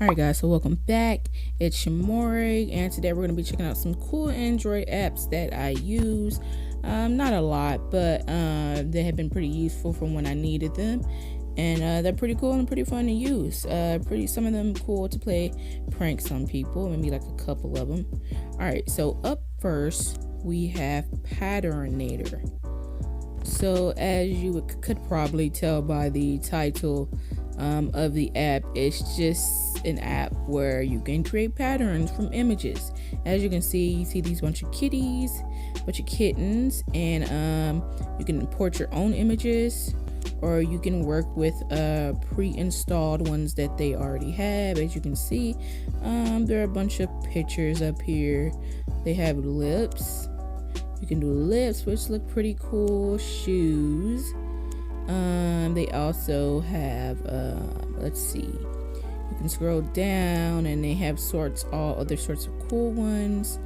Alright guys, so welcome back. It's Shamori, and today we're going to be checking out some cool Android apps that I use. Not a lot, but they have been pretty useful from when I needed them. And they're pretty cool and pretty fun to use. Some of them cool to play pranks on people, maybe like a couple of them. Alright, so up first we have Patternator. So as you could probably tell by the title of the app, it's just an app where you can create patterns from images. As you can see, you see these bunch of kitties, bunch of kittens, and you can import your own images, or you can work with pre-installed ones that they already have. As you can see, there are a bunch of pictures up here. They have lips. You can do lips, which look pretty cool. Shoes. They also have let's see, you can scroll down and they have all other sorts of cool ones,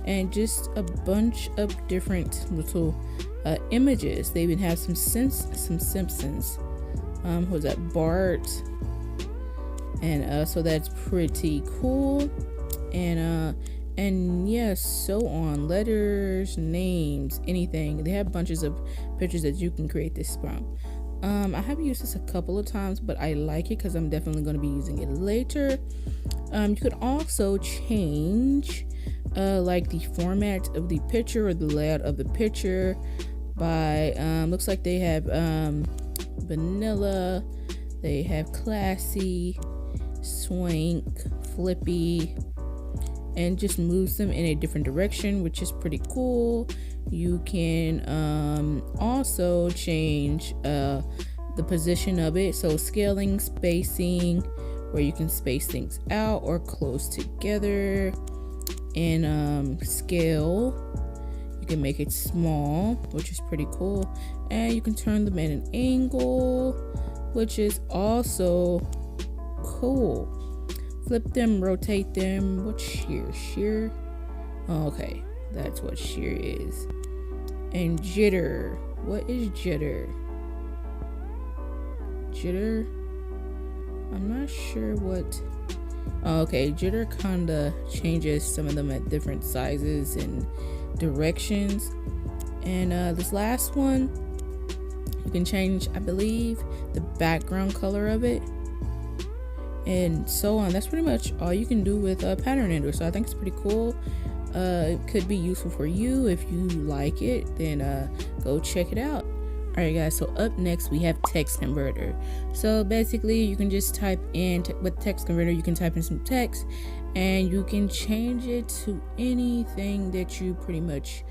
and just a bunch of different little images. They even have some Simpsons. What was that, Bart? And so that's pretty cool. And yeah, so on. Letters, names, anything. They have bunches of pictures that you can create this from. I have used this a couple of times, but I like it because I'm definitely going to be using it later. You could also change like the format of the picture or the layout of the picture by looks like they have vanilla, they have classy, swank, flippy, and just moves them in a different direction, which is pretty cool. You can also change the position of it, so scaling, spacing, where you can space things out or close together. And scale, you can make it small, which is pretty cool, and you can turn them at an angle, which is also cool. Flip them, rotate them. What's shear? Oh, okay, that's what shear is. And jitter. What is jitter? Jitter? I'm not sure what. Oh, okay, jitter kinda changes some of them at different sizes and directions. And this last one, you can change, I believe, the background color of it, and so on. That's pretty much all you can do with Patternator. So I think it's pretty cool. It could be useful for you. If you like it, then go check it out. Alright guys, so up next we have text converter. So basically you can just type in, with text converter you can type in some text and you can change it to anything that you pretty much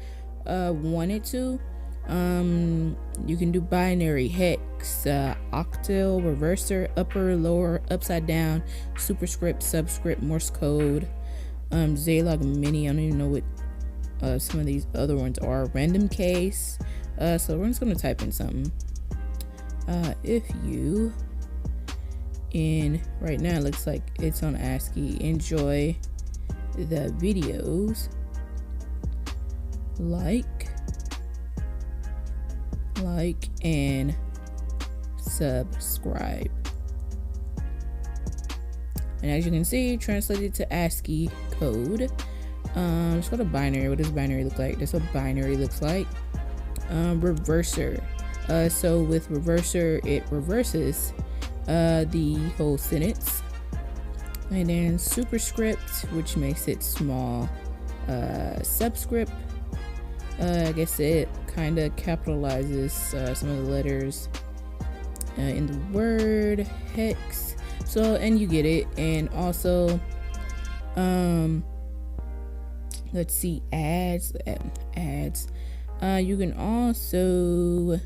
want it to. You can do binary, hex, octal, reverser, upper, lower, upside down, superscript, subscript, Morse code, Zilog mini. I don't even know what some of these other ones are. Random case. So we're just gonna type in something. If you, in right now it looks like it's on ASCII, enjoy the videos, like and subscribe. And as you can see, translated to ASCII code. Let's go to binary. What does binary look like? That's what binary looks like. Reverser. So with reverser, it reverses the whole sentence. And then superscript, which makes it small. Subscript, I guess it kind of capitalizes some of the letters in the word. Hex. So, and you get it. And also let's see, ads. You can also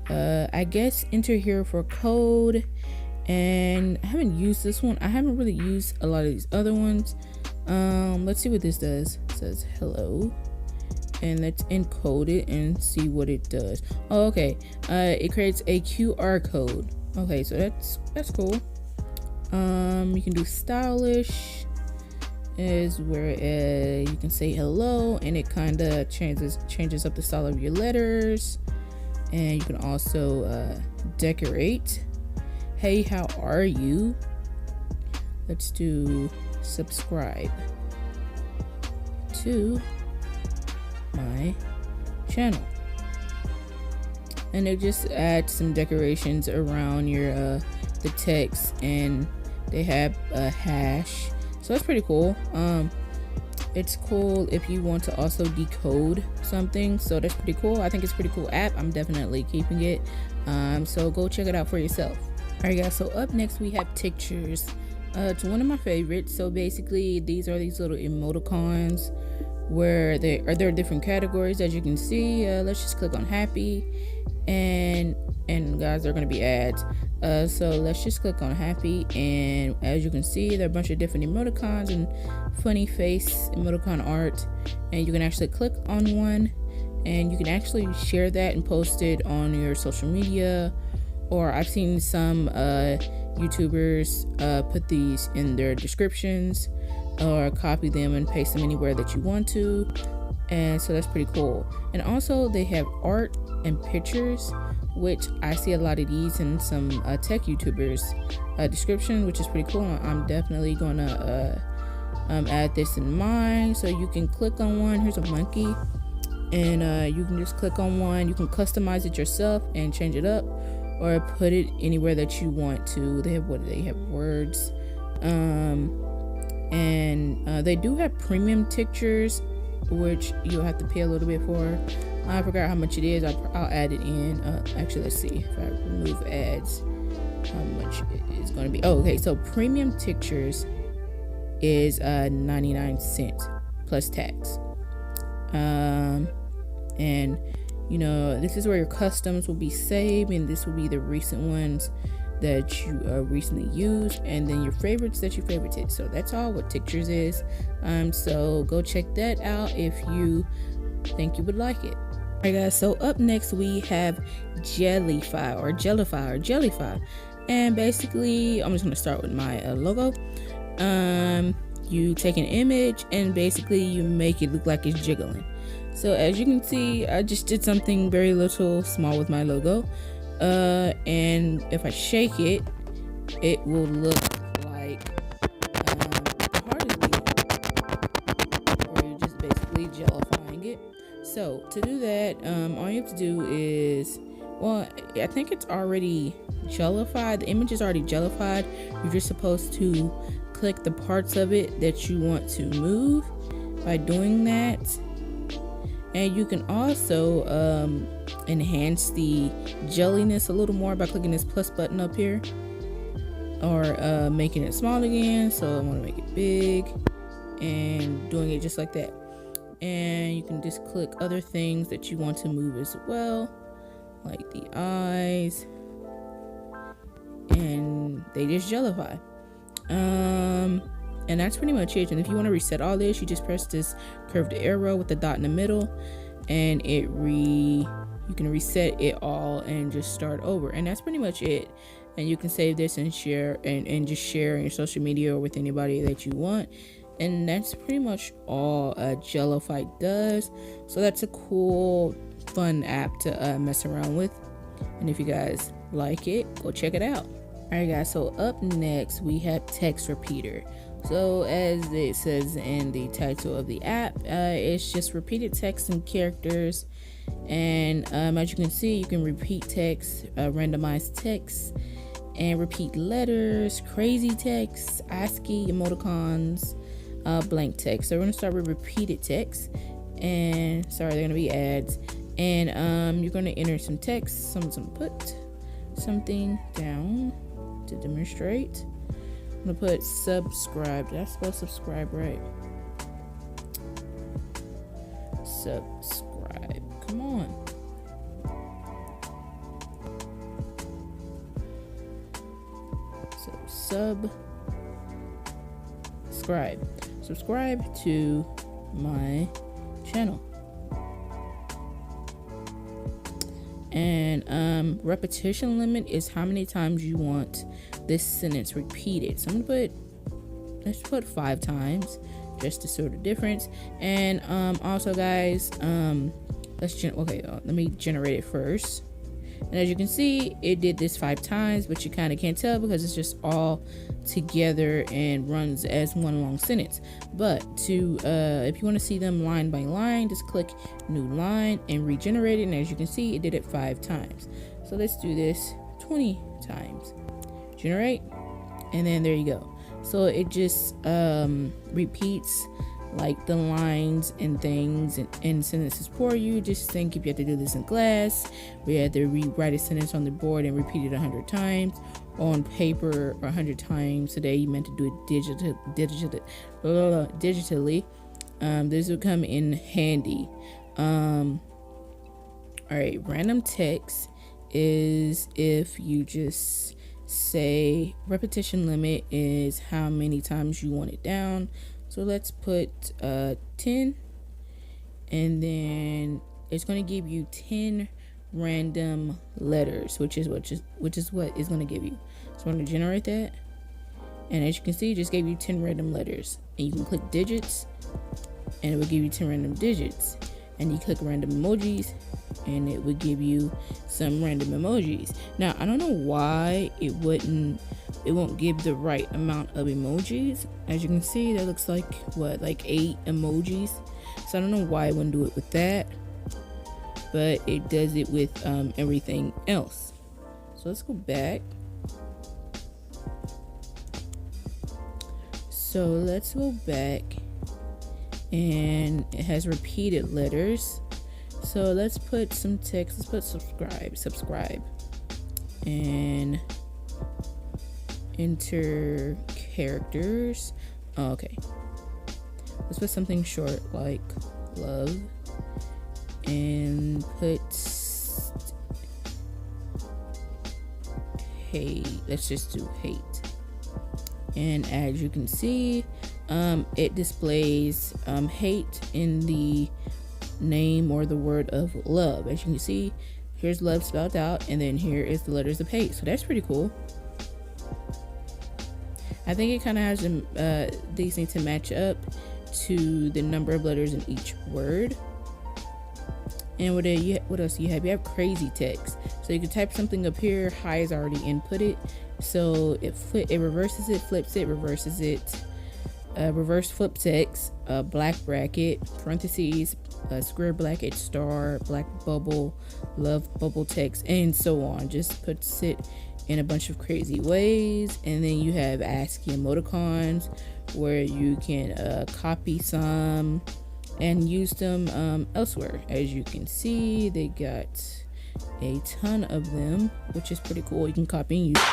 I guess enter here for code. And I haven't used this one. I haven't really used a lot of these other ones. Let's see what this does. It says hello, and let's encode it and see what it does. Oh, okay. It creates a QR code. Okay, so that's cool. You can do stylish, is where you can say hello, and it kind of changes up the style of your letters. And you can also decorate. Hey, how are you? let's do subscribe to my channel. And they just add some decorations around your the text, and they have a hash, so that's pretty cool. It's cool if you want to also decode something, so that's pretty cool. I think it's a pretty cool app. I'm definitely keeping it, so go check it out for yourself. Alright guys, so up next we have pictures. It's one of my favorites. So basically these are these little emoticons where there are different categories, as you can see. Let's just click on happy, and guys, they're going to be ads. So let's just click on happy, and as you can see, there are a bunch of different emoticons and funny face emoticon art, and you can actually click on one and you can actually share that and post it on your social media. Or I've seen some YouTubers put these in their descriptions, or copy them and paste them anywhere that you want to, and so that's pretty cool. And also they have art and pictures, which I see a lot of these in some tech YouTubers description, which is pretty cool. I'm definitely gonna add this in mine. So you can click on one. Here's a monkey, and you can just click on one. You can customize it yourself and change it up, or put it anywhere that you want to. They have words, and they do have premium pictures, which you'll have to pay a little bit for. I forgot how much it is. I'll add it in. Actually, let's see if I remove ads, how much it is going to be. Oh, okay. So premium pictures is 99 cents plus tax. And you know, this is where your customs will be saved, and this will be the recent ones that you recently used, and then your favorites that you favorited. So that's all what pictures is. So go check that out if you think you would like it. Alright guys, so up next we have JelloFire, and basically I'm just going to start with my logo. You take an image and basically you make it look like it's jiggling. So as you can see, I just did something very little small with my logo, and if I shake it, it will look like the heart is beating, or you're just basically jellifying it. So to do that, all you have to do is, well, I think it's already jellified. The image is already jellified. You're just supposed to click the parts of it that you want to move by doing that. And you can also enhance the jelliness a little more by clicking this plus button up here, or making it small again. So I want to make it big and doing it just like that. And you can just click other things that you want to move as well, like the eyes, and they just jellify. And that's pretty much it. And if you want to reset all this, you just press this curved arrow with the dot in the middle, and you can reset it all and just start over. And that's pretty much it. And you can save this and share, and just share on your social media or with anybody that you want. And that's pretty much all JelloFire does. So that's a cool, fun app to mess around with. And if you guys like it, go check it out. Alright guys, so up next we have text repeater. So as it says in the title of the app, it's just repeated text and characters. And as you can see, you can repeat text, randomize text, and repeat letters, crazy text, ASCII, emoticons, blank text. So we're going to start with repeated text. And sorry, they're going to be ads. And you're going to enter some text. Someone's going to put something down to demonstrate. I'm gonna put subscribe. Did I spell subscribe right? Subscribe. Come on. So subscribe to my channel. And repetition limit is how many times you want this sentence repeated. So I'm gonna let's put 5 times just to sort of difference. And also guys, let me generate it first. And as you can see, it did this 5 times, but you kind of can't tell because it's just all together and runs as one long sentence. But to if you want to see them line by line, just click new line and regenerate it. And as you can see, it did it 5 times. So let's do this 20 times. Generate, and then there you go. So it just repeats like the lines and things and sentences for you. Just think if you have to do this in class, we had to rewrite a sentence on the board and repeat it 100 times, on paper 100 times. Today you meant to do it digitally. This will come in handy. All right, random text is if you just say repetition limit is how many times you want it down. So let's put 10, and then it's going to give you 10 random letters, which is what it's going to give you. So I'm going to generate that, and as you can see, it just gave you 10 random letters. And you can click digits, and it will give you 10 random digits. And you click random emojis, and it would give you some random emojis. Now I don't know why it won't give the right amount of emojis. As you can see, that looks like like 8 emojis. So I don't know why it wouldn't do it with that, but it does it with everything else. So let's go back. So let's go back, and it has repeated letters. So let's put some text. Let's put subscribe, and enter characters. Oh, okay, let's put something short like love, and put hate. Let's just do hate. And as you can see, it displays hate in the name or the word of love. As you can see, here's love spelled out, and then here is the letters of hate. So that's pretty cool. I think it kind of has these need to match up to the number of letters in each word. And what else do you have? You have crazy text. So you can type something up here. Hi is already inputted, so it reverses it, flips it, reverses it. Reverse flip text, black bracket, parentheses, square bracket, star, black bubble, love bubble text, and so on. Just puts it in a bunch of crazy ways. And then you have ASCII emoticons where you can copy some and use them elsewhere. As you can see, they got a ton of them, which is pretty cool. You can copy and use